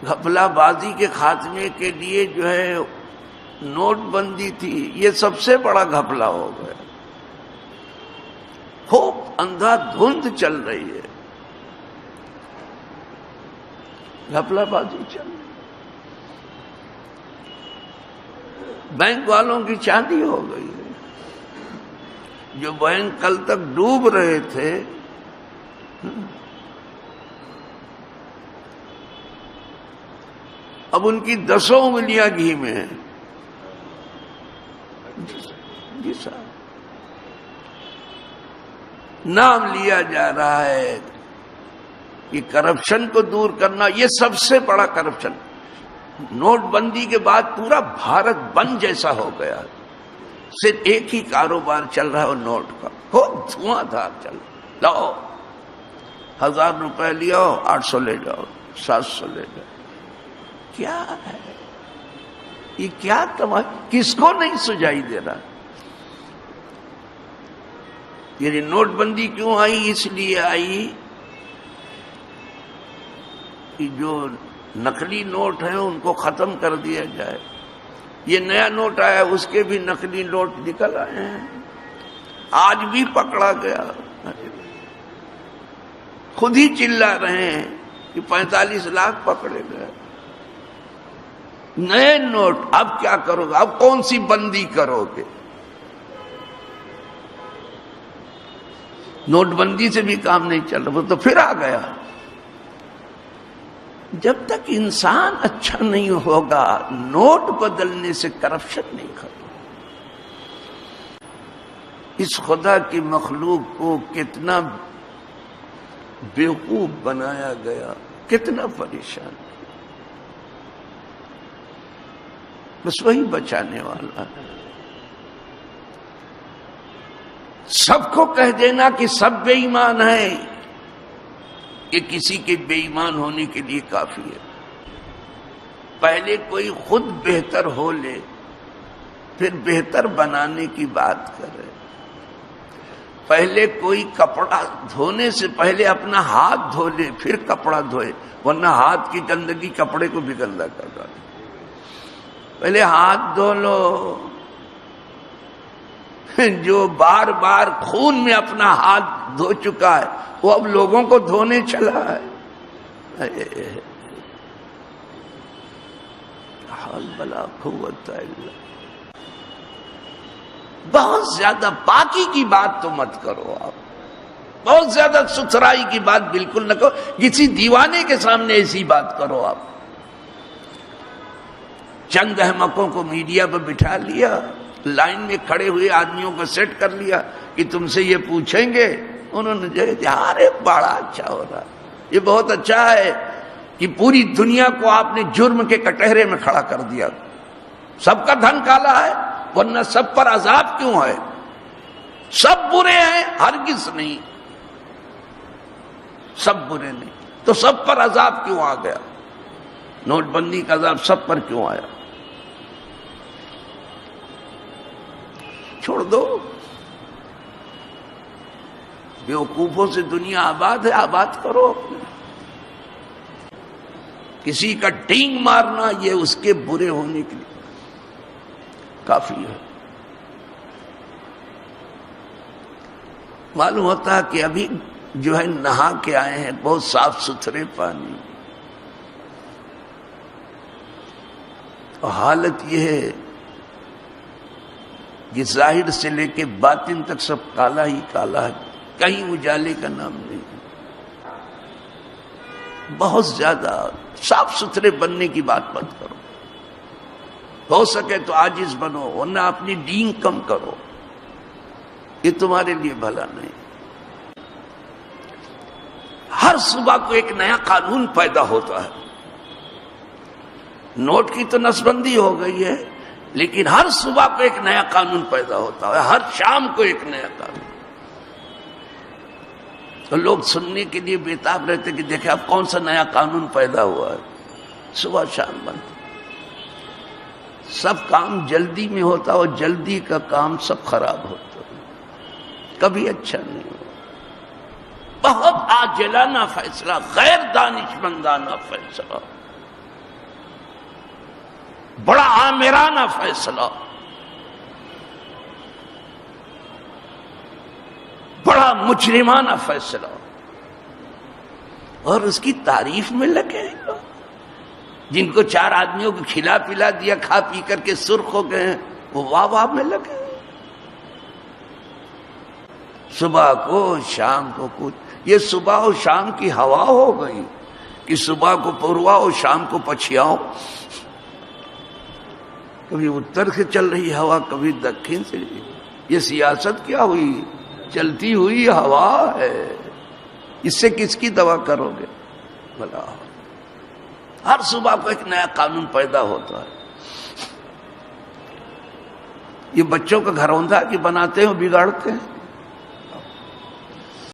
گھپلا بازی کے خاتمے کے لیے جو ہے نوٹ بندی تھی، یہ سب سے بڑا گھپلا ہو گیا. خوب اندھا دھند چل رہی ہے، گھپلا بازی چل رہی. بینک والوں کی چاندی ہو گئی ہے. جو بینک کل تک ڈوب رہے تھے اب ان کی 10 انگلیاں گھی میں ہیں. جی صاحب، نام لیا جا رہا ہے کہ کرپشن کو دور کرنا، یہ سب سے بڑا کرپشن. نوٹ بندی کے بعد پورا بھارت بند جیسا ہو گیا، صرف ایک ہی کاروبار چل رہا ہے اور نوٹ کا. خوب دھواں دھار چل رہا. لاؤ 1000 روپے لیا 800 لے جاؤ، 700 لے جاؤ. کیا ہے یہ؟ کیا کس کو نہیں سجائی دے رہا؟ یعنی نوٹ بندی کیوں آئی؟ اس لیے آئی کہ جو نقلی نوٹ ہیں ان کو ختم کر دیا جائے. یہ نیا نوٹ آیا، اس کے بھی نقلی نوٹ نکل آئے ہیں. آج بھی پکڑا گیا، خود ہی چلا رہے ہیں کہ 45 لاکھ پکڑے گئے. نئے نوٹ. اب کیا کرو گے؟ اب کون سی بندی کرو گے؟ نوٹ بندی سے بھی کام نہیں چل رہا، تو پھر آ گیا. جب تک انسان اچھا نہیں ہوگا نوٹ بدلنے سے کرپشن نہیں ختم. اس خدا کی مخلوق کو کتنا بیوقوف بنایا گیا، کتنا پریشان. بس وہی بچانے والا ہے. سب کو کہہ دینا کہ سب بے ایمان ہیں، یہ کسی کے بے ایمان ہونے کے لیے کافی ہے. پہلے کوئی خود بہتر ہو لے، پھر بہتر بنانے کی بات کرے. پہلے کوئی کپڑا دھونے سے پہلے اپنا ہاتھ دھو لے پھر کپڑا دھوئے، ورنہ ہاتھ کی گندگی کپڑے کو بھی گندا کر رہا ہے. پہلے ہاتھ دھو لو. جو بار بار خون میں اپنا ہاتھ دھو چکا ہے وہ اب لوگوں کو دھونے چلا ہے. حول ولا قوت الا. بہت زیادہ پاکی کی بات تو مت کرو آپ، بہت زیادہ ستھرائی کی بات بالکل نہ کرو. کسی دیوانے کے سامنے ایسی بات کرو آپ. چند احمقوں کو میڈیا پر بٹھا لیا، لائن میں کھڑے ہوئے آدمیوں کو سیٹ کر لیا کہ تم سے یہ پوچھیں گے. انہوں نے جو ارے بڑا اچھا ہو رہا، یہ بہت اچھا ہے کہ پوری دنیا کو آپ نے جرم کے کٹہرے میں کھڑا کر دیا. سب کا دھن کالا ہے، ورنہ سب پر عذاب کیوں ہے؟ سب برے ہیں؟ ہرگز نہیں، سب برے نہیں. تو سب پر عذاب کیوں آ گیا؟ نوٹ بندی کا عذاب سب پر کیوں آیا؟ چھوڑ دو. بیوقوفوں سے دنیا آباد ہے، آباد کرو. کسی کا ٹینگ مارنا یہ اس کے برے ہونے کے لیے کافی ہے. معلوم ہوتا ہے کہ ابھی جو ہے نہا کے آئے ہیں بہت صاف ستھرے پانی، اور حالت یہ ہے کہ ظاہر سے لے کے باطن تک سب کالا ہی کالا ہے، کہیں اجالے کا نام نہیں. بہت زیادہ صاف ستھرے بننے کی بات مت کرو. ہو سکے تو عاجز بنو، ورنہ اپنی دین کم کرو، یہ تمہارے لیے بھلا نہیں. ہر صبح کو ایک نیا قانون پیدا ہوتا ہے. نوٹ کی تو نسبندی ہو گئی ہے، لیکن ہر صبح کو ایک نیا قانون پیدا ہوتا ہے، ہر شام کو ایک نیا قانون. تو لوگ سننے کے لیے بےتاب رہتے کہ دیکھیں اب کون سا نیا قانون پیدا ہوا ہے. صبح شام بند. سب کام جلدی میں ہوتا اور جلدی کا کام سب خراب ہوتا، کبھی اچھا نہیں ہو. بہت عاجلانہ فیصلہ، غیر دانشمندانہ فیصلہ. بڑا آمرانہ فیصلہ، بڑا مجرمانہ فیصلہ، اور اس کی تعریف میں لگے گا۔ جن کو 4 آدمیوں کو کھلا پلا دیا، کھا پی کر کے سرخ ہو گئے ہیں، وہ واہ واہ میں لگے۔ صبح کو شام کو کچھ، یہ صبح و شام کی ہوا ہو گئی کہ صبح کو پوروا اور شام کو پچھیاؤ۔ کبھی اتر سے چل رہی ہوا، کبھی دکن سے۔ یہ سیاست کیا ہوئی؟ چلتی ہوئی ہوا ہے، اس سے کس کی دوا کرو گے؟ بلا ہر صبح کو ایک نیا قانون پیدا ہوتا ہے۔ یہ بچوں کا گھروندہ کی بناتے ہیں اور بگاڑتے ہیں۔